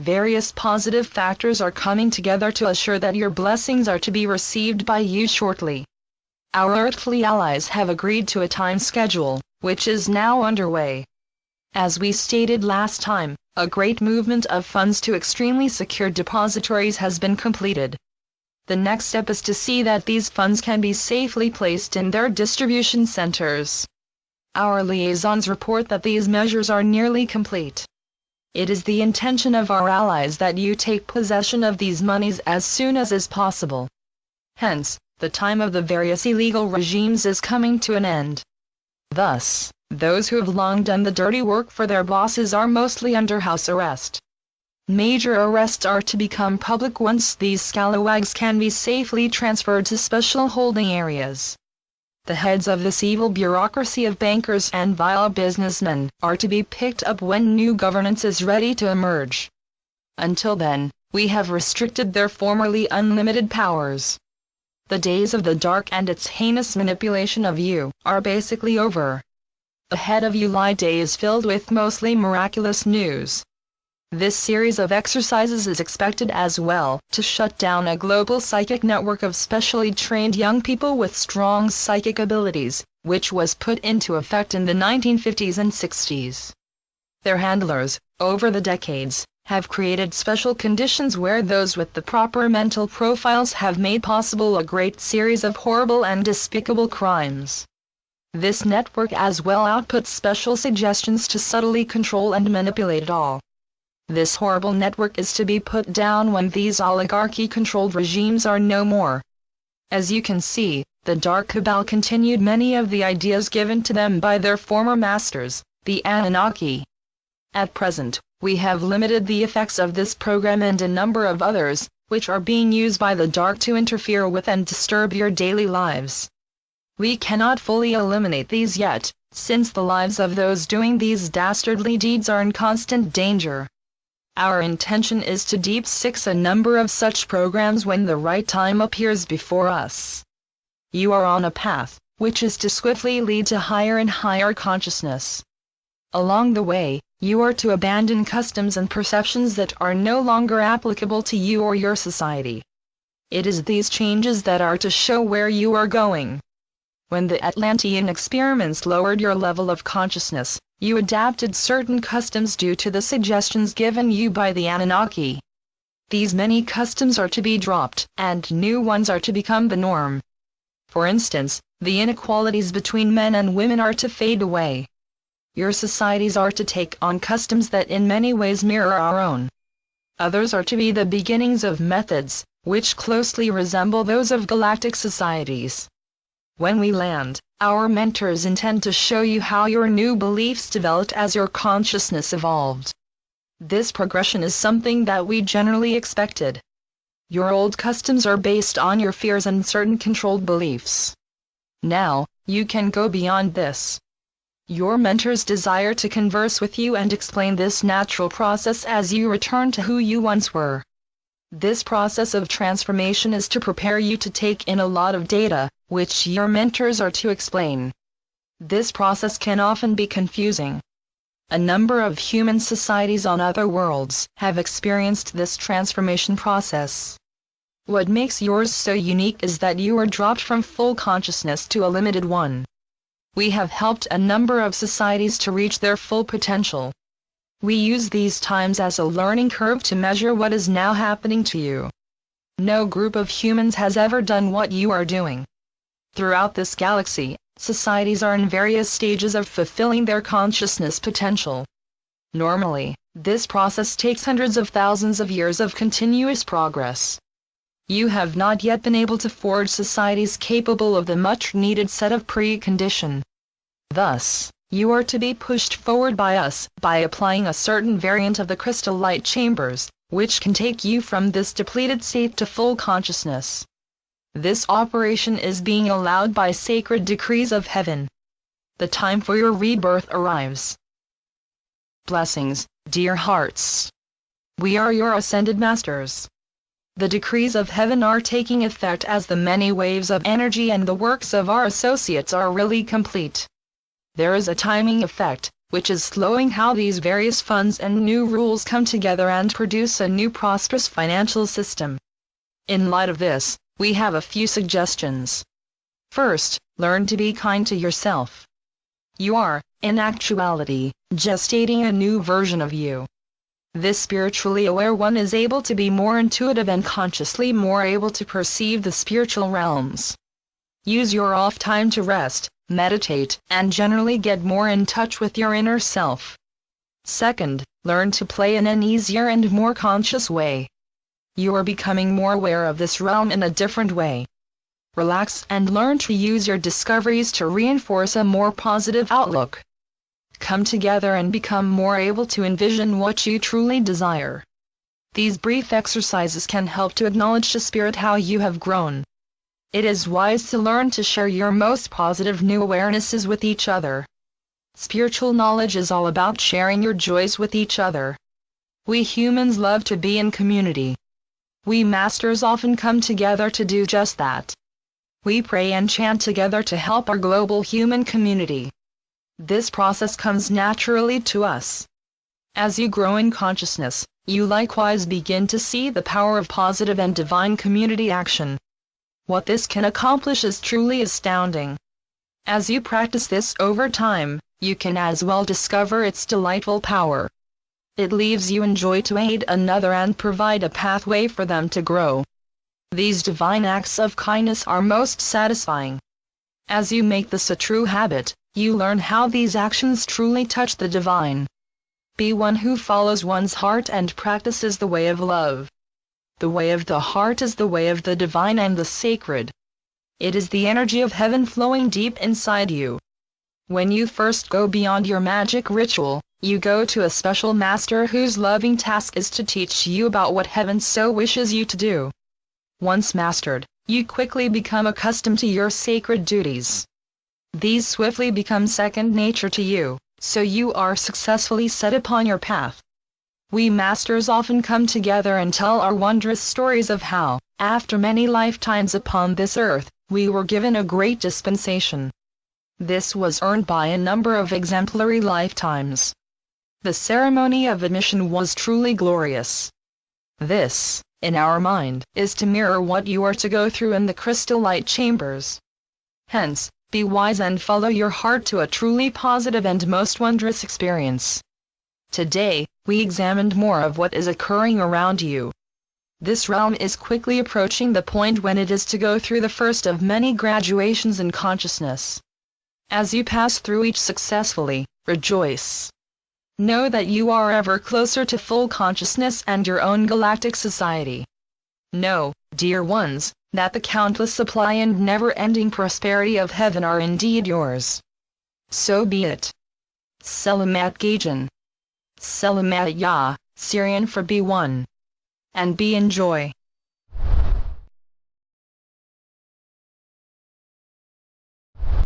various positive factors are coming together to assure that your blessings are to be received by you shortly. Our earthly allies have agreed to a time schedule, which is now underway. As we stated last time, a great movement of funds to extremely secure depositories has been completed. The next step is to see that these funds can be safely placed in their distribution centers. Our liaisons report that these measures are nearly complete. It is the intention of our allies that you take possession of these monies as soon as is possible. Hence, the time of the various illegal regimes is coming to an end. Thus, those who have long done the dirty work for their bosses are mostly under house arrest. Major arrests are to become public once these scalawags can be safely transferred to special holding areas. The heads of this evil bureaucracy of bankers and vile businessmen are to be picked up when new governance is ready to emerge. Until then, we have restricted their formerly unlimited powers. The days of the dark and its heinous manipulation of you are basically over. Ahead of you lie days filled with mostly miraculous news. This series of exercises is expected as well to shut down a global psychic network of specially trained young people with strong psychic abilities, which was put into effect in the 1950s and 60s. Their handlers, over the decades, have created special conditions where those with the proper mental profiles have made possible a great series of horrible and despicable crimes. This network as well outputs special suggestions to subtly control and manipulate it all. This horrible network is to be put down when these oligarchy-controlled regimes are no more. As you can see, the Dark Cabal continued many of the ideas given to them by their former masters, the Anunnaki. At present, we have limited the effects of this program and a number of others, which are being used by the Dark to interfere with and disturb your daily lives. We cannot fully eliminate these yet, since the lives of those doing these dastardly deeds are in constant danger. Our intention is to deep six a number of such programs when the right time appears before us. You are on a path, which is to swiftly lead to higher and higher consciousness. Along the way, you are to abandon customs and perceptions that are no longer applicable to you or your society. It is these changes that are to show where you are going. When the Atlantean experiments lowered your level of consciousness, you adapted certain customs due to the suggestions given you by the Anunnaki. These many customs are to be dropped, and new ones are to become the norm. For instance, the inequalities between men and women are to fade away. Your societies are to take on customs that in many ways mirror our own. Others are to be the beginnings of methods, which closely resemble those of galactic societies. When we land, our mentors intend to show you how your new beliefs developed as your consciousness evolved. This progression is something that we generally expected. Your old customs are based on your fears and certain controlled beliefs. Now, you can go beyond this. Your mentors desire to converse with you and explain this natural process as you return to who you once were. This process of transformation is to prepare you to take in a lot of data, which your mentors are to explain. This process can often be confusing. A number of human societies on other worlds have experienced this transformation process. What makes yours so unique is that you are dropped from full consciousness to a limited one. We have helped a number of societies to reach their full potential. We use these times as a learning curve to measure what is now happening to you. No group of humans has ever done what you are doing. Throughout this galaxy, societies are in various stages of fulfilling their consciousness potential. Normally, this process takes hundreds of thousands of years of continuous progress. You have not yet been able to forge societies capable of the much-needed set of precondition. Thus, you are to be pushed forward by us by applying a certain variant of the crystal light chambers, which can take you from this depleted state to full consciousness. This operation is being allowed by sacred decrees of heaven. The time for your rebirth arrives. Blessings, dear hearts. We are your ascended masters. The decrees of heaven are taking effect as the many waves of energy and the works of our associates are really complete. There is a timing effect, which is slowing how these various funds and new rules come together and produce a new prosperous financial system. In light of this, we have a few suggestions. First, learn to be kind to yourself. You are, in actuality, gestating a new version of you. This spiritually aware one is able to be more intuitive and consciously more able to perceive the spiritual realms. Use your off time to rest, meditate, and generally get more in touch with your inner self. Second, learn to play in an easier and more conscious way. You are becoming more aware of this realm in a different way. Relax and learn to use your discoveries to reinforce a more positive outlook. Come together and become more able to envision what you truly desire. These brief exercises can help to acknowledge to spirit how you have grown. It is wise to learn to share your most positive new awarenesses with each other. Spiritual knowledge is all about sharing your joys with each other. We humans love to be in community. We masters often come together to do just that. We pray and chant together to help our global human community. This process comes naturally to us. As you grow in consciousness, you likewise begin to see the power of positive and divine community action. What this can accomplish is truly astounding. As you practice this over time, you can as well discover its delightful power. It leaves you in joy to aid another and provide a pathway for them to grow. These divine acts of kindness are most satisfying. As you make this a true habit, you learn how these actions truly touch the divine. Be one who follows one's heart and practices the way of love. The way of the heart is the way of the divine and the sacred. It is the energy of heaven flowing deep inside you. When you first go beyond your magic ritual, you go to a special master whose loving task is to teach you about what heaven so wishes you to do. Once mastered, you quickly become accustomed to your sacred duties. These swiftly become second nature to you, so you are successfully set upon your path. We masters often come together and tell our wondrous stories of how, after many lifetimes upon this earth, we were given a great dispensation. This was earned by a number of exemplary lifetimes. The ceremony of admission was truly glorious. This, in our mind, is to mirror what you are to go through in the crystal light chambers. Hence, be wise and follow your heart to a truly positive and most wondrous experience. Today, we examined more of what is occurring around you. This realm is quickly approaching the point when it is to go through the first of many graduations in consciousness. As you pass through each successfully, rejoice. Know that you are ever closer to full consciousness and your own galactic society. Know, dear ones, that the countless supply and never-ending prosperity of heaven are indeed yours. So be it. Selamat Gajan. Selamat Ya, Syrian for be one. And be in joy.